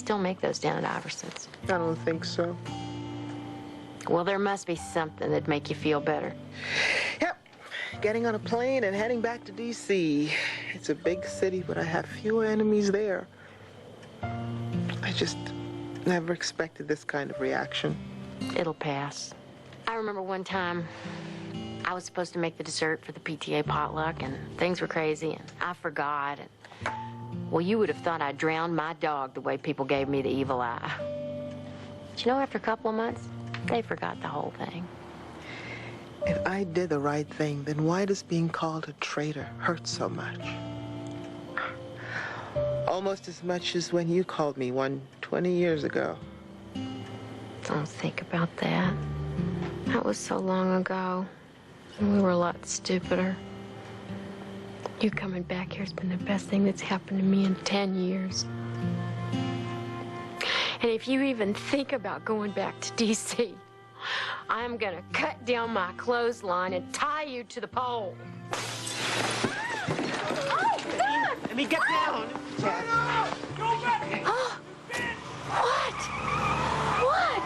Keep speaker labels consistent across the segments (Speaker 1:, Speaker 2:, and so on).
Speaker 1: still make those down at Iverson's.
Speaker 2: I don't think so.
Speaker 1: Well, there must be something that'd make you feel better.
Speaker 2: Yep. Getting on a plane and heading back to D.C. It's a big city, but I have fewer enemies there. I just never expected this kind of reaction.
Speaker 1: It'll pass. I remember one time I was supposed to make the dessert for the PTA potluck, and things were crazy, and I forgot. And, well, you would have thought I drowned my dog the way people gave me the evil eye. But you know, after a couple of months, they forgot the whole thing.
Speaker 2: If I did the right thing, then why does being called a traitor hurt so much? Almost as much as when you called me one 20 years ago.
Speaker 1: Don't think about that. That was so long ago, and we were a lot stupider. You coming back here has been the best thing that's happened to me in 10 years. And if you even think about going back to D.C., I'm gonna cut down my clothesline and tie you to the pole. Oh, God!
Speaker 2: Let me get down. Jack.
Speaker 1: Oh, what? What?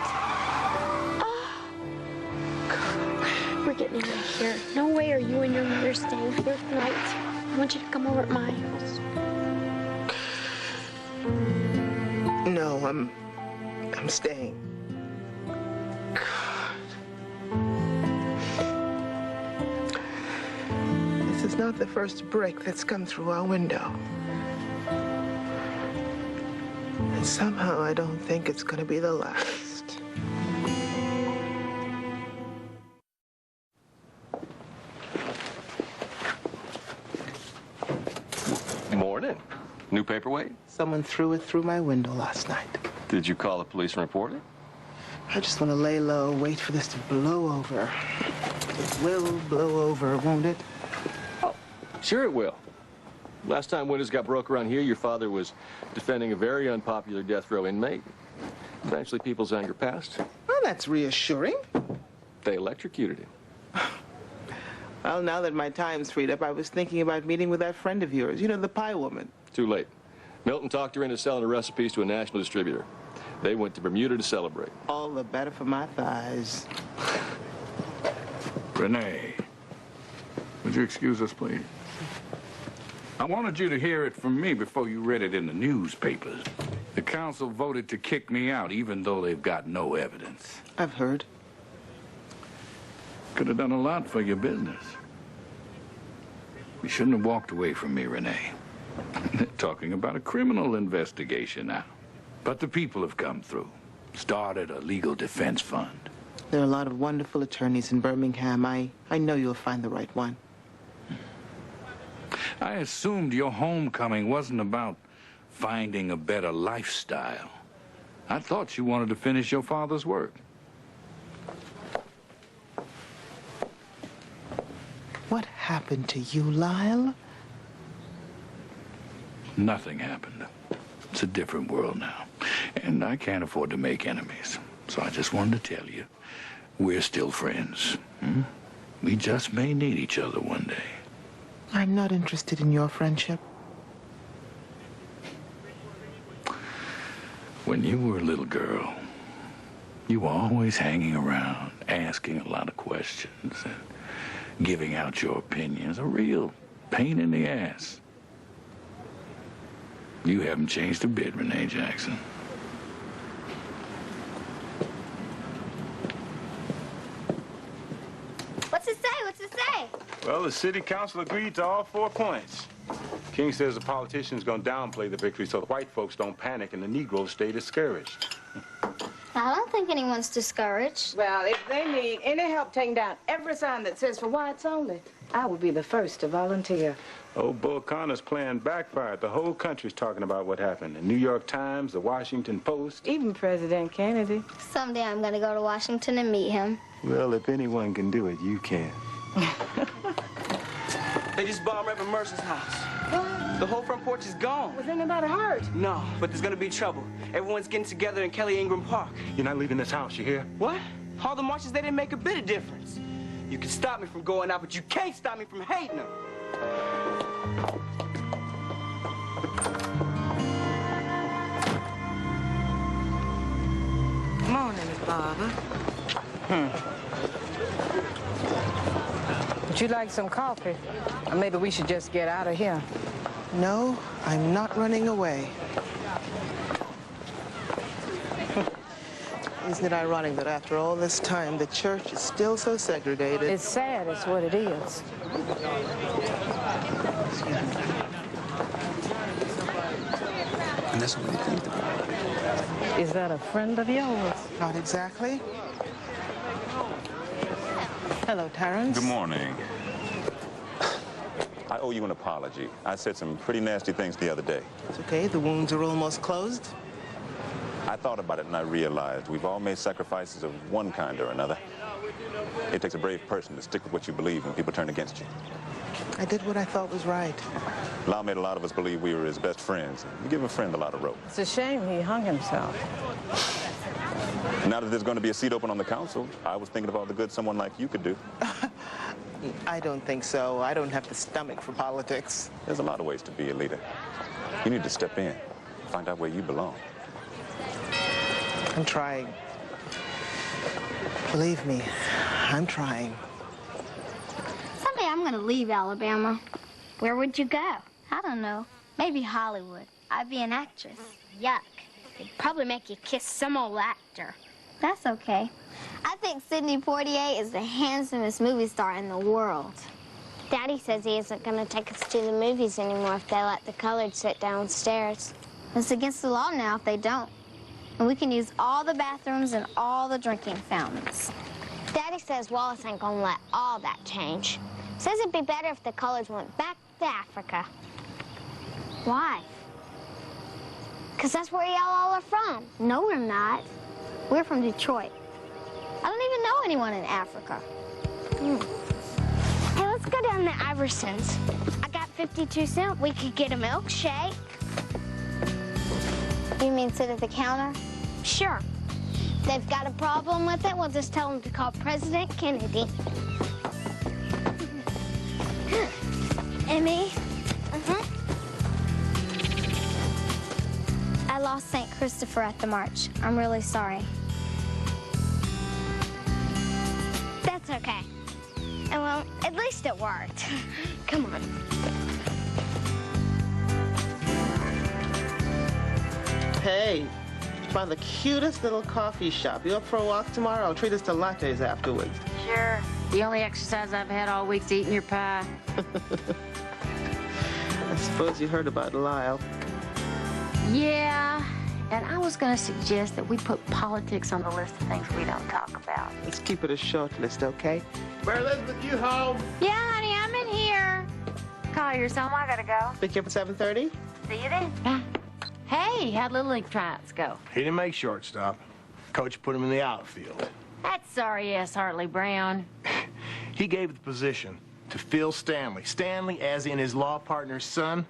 Speaker 1: Oh, God. We're getting out of here. No way are you and your mother staying here tonight. I want you to come over at my house.
Speaker 2: No, I'm staying. This is not the first brick that's come through our window. And somehow I don't think it's going to be the last.
Speaker 3: Morning. New paperweight?
Speaker 2: Someone threw it through my window last night.
Speaker 3: Did you call the police and report it?
Speaker 2: I just want to lay low, wait for this to blow over. It will blow over, won't it?
Speaker 3: Oh, sure it will. Last time windows got broke around here, your father was defending a very unpopular death row inmate. Eventually, people's anger passed.
Speaker 2: Well, that's reassuring.
Speaker 3: They electrocuted him.
Speaker 2: Well, now that my time's freed up, I was thinking about meeting with that friend of yours. You know, the pie woman.
Speaker 3: Too late. Milton talked her into selling the recipes to a national distributor. They went to Bermuda to celebrate.
Speaker 2: All the better for my thighs.
Speaker 4: Rene, would you excuse us, please? I wanted you to hear it from me before you read it in the newspapers. The council voted to kick me out, even though they've got no evidence.
Speaker 2: I've heard.
Speaker 4: Could have done a lot for your business. You shouldn't have walked away from me, Rene. They're talking about a criminal investigation now. But the people have come through, started a legal defense fund.
Speaker 2: There are a lot of wonderful attorneys in Birmingham. I know you'll find the right one.
Speaker 4: I assumed your homecoming wasn't about finding a better lifestyle. I thought you wanted to finish your father's work.
Speaker 2: What happened to you, Lyle?
Speaker 4: Nothing happened. It's a different world now. And I can't afford to make enemies. So I just wanted to tell you, we're still friends. We just may need each other one day.
Speaker 2: I'm not interested in your friendship.
Speaker 4: When you were a little girl, you were always hanging around, asking a lot of questions and giving out your opinions. A real pain in the ass. You haven't changed a bit, Rene Jackson.
Speaker 5: What's it say? What's it say?
Speaker 6: Well, the city council agreed to all 4 points. King says the politicians going to downplay the victory so the white folks don't panic and the Negroes stay discouraged.
Speaker 5: I don't think anyone's discouraged.
Speaker 7: Well, if they need any help taking down every sign that says for whites only, I would be the first to volunteer.
Speaker 6: Old Bull Connor's plan backfired. The whole country's talking about what happened. The New York Times, the Washington Post.
Speaker 7: Even President Kennedy.
Speaker 5: Someday I'm going to go to Washington and meet him.
Speaker 6: Well, if anyone can do it, you can.
Speaker 8: They just bombed Reverend Mercer's house.
Speaker 7: What?
Speaker 8: The whole front porch is gone.
Speaker 7: Was anybody hurt?
Speaker 8: No, but there's gonna be trouble. Everyone's getting together in Kelly Ingram Park.
Speaker 6: You're not leaving this house, you hear?
Speaker 8: What? All the marches, they didn't make a bit of difference. You can stop me from going out, but you can't stop me from hating them.
Speaker 7: Would you like some coffee? Or maybe we should just get out of here.
Speaker 2: No, I'm not running away. Isn't it ironic that after all this time, the church is still so segregated?
Speaker 7: It's sad, it's what it is.
Speaker 9: And that's what we think about.
Speaker 7: Is that a friend of yours?
Speaker 2: Not exactly. Hello, Terrence.
Speaker 10: Good morning. I owe you an apology. I said some pretty nasty things the other day.
Speaker 2: It's okay, the wounds are almost closed.
Speaker 10: I thought about it and I realized we've all made sacrifices of one kind or another. It takes a brave person to stick with what you believe when people turn against you.
Speaker 2: I did what I thought was right.
Speaker 10: Lau made a lot of us believe we were his best friends. You give a friend a lot of rope.
Speaker 7: It's a shame he hung himself.
Speaker 10: Now that there's going to be a seat open on the council, I was thinking of all the good someone like you could do.
Speaker 2: I don't think so. I don't have the stomach for politics.
Speaker 10: There's a lot of ways to be a leader. You need to step in, find out where you belong.
Speaker 2: I'm trying. Believe me, I'm trying.
Speaker 5: Someday I'm gonna leave Alabama. Where would you go? I don't know. Maybe Hollywood. I'd be an actress. Yuck. They'd probably make you kiss some old actor. That's okay. I think Sidney Poitier is the handsomest movie star in the world. Daddy says he isn't gonna take us to the movies anymore if they let the colored sit downstairs. It's against the law now if they don't. And we can use all the bathrooms and all the drinking fountains. Daddy says Wallace ain't gonna let all that change. Says it'd be better if the coloreds went back to Africa. Why? Because that's where y'all all are from. No, we're not. We're from Detroit. I don't even know anyone in Africa. Hey, let's go down to Iverson's. I got 52 cents. We could get a milkshake. You mean sit at the counter? Sure. If they've got a problem with it, we'll just tell them to call President Kennedy. Emmy? I lost St. Christopher at the march. I'm really sorry. That's okay. And well, at least it worked. Come on.
Speaker 2: Hey, found the cutest little coffee shop. You up for a walk tomorrow? I'll treat us to lattes afterwards.
Speaker 1: Sure. The only exercise I've had all week's eating your pie.
Speaker 2: I suppose you heard about Lyle.
Speaker 1: Yeah, and I was going to suggest that we put politics on the list of things we don't talk about.
Speaker 2: Let's keep it a short list, okay? Where Elizabeth, you home?
Speaker 1: Yeah, honey, I'm in here. Collier's home. I gotta go.
Speaker 2: Pick you up at 7:30?
Speaker 1: See you then. Yeah. Hey, how'd Little League tryouts go?
Speaker 11: He didn't make shortstop. Coach put him in the outfield.
Speaker 1: That's sorry ass Hartley Brown.
Speaker 11: He gave the position to Phil Stanley. Stanley, as in his law partner's son.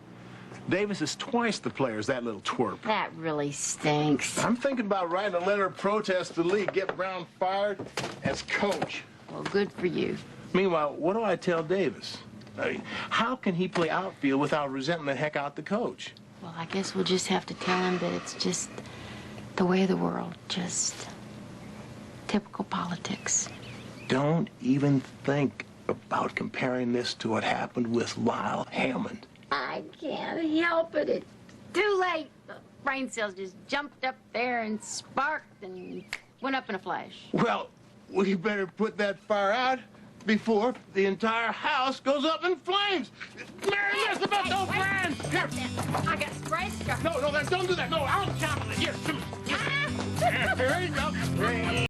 Speaker 11: Davis is twice the player as that little twerp.
Speaker 1: That really stinks.
Speaker 11: I'm thinking about writing a letter of protest to the league, get Brown fired as coach.
Speaker 1: Well, good for you.
Speaker 11: Meanwhile, what do I tell Davis? I mean, how can he play outfield without resenting the heck out the coach?
Speaker 1: Well, I guess we'll just have to tell him that it's just the way of the world. Just typical politics.
Speaker 11: Don't even think about comparing this to what happened with Lyle Hammond.
Speaker 1: I can't help it. It's too late. The brain cells just jumped up there and sparked and went up in a flash.
Speaker 11: Well, we better put that fire out before the entire house goes up in flames. Mary Elizabeth, no friends! Here.
Speaker 1: I got spray stuff.
Speaker 11: No, don't do that. No, I'll chop it. Here, come on. Here you go.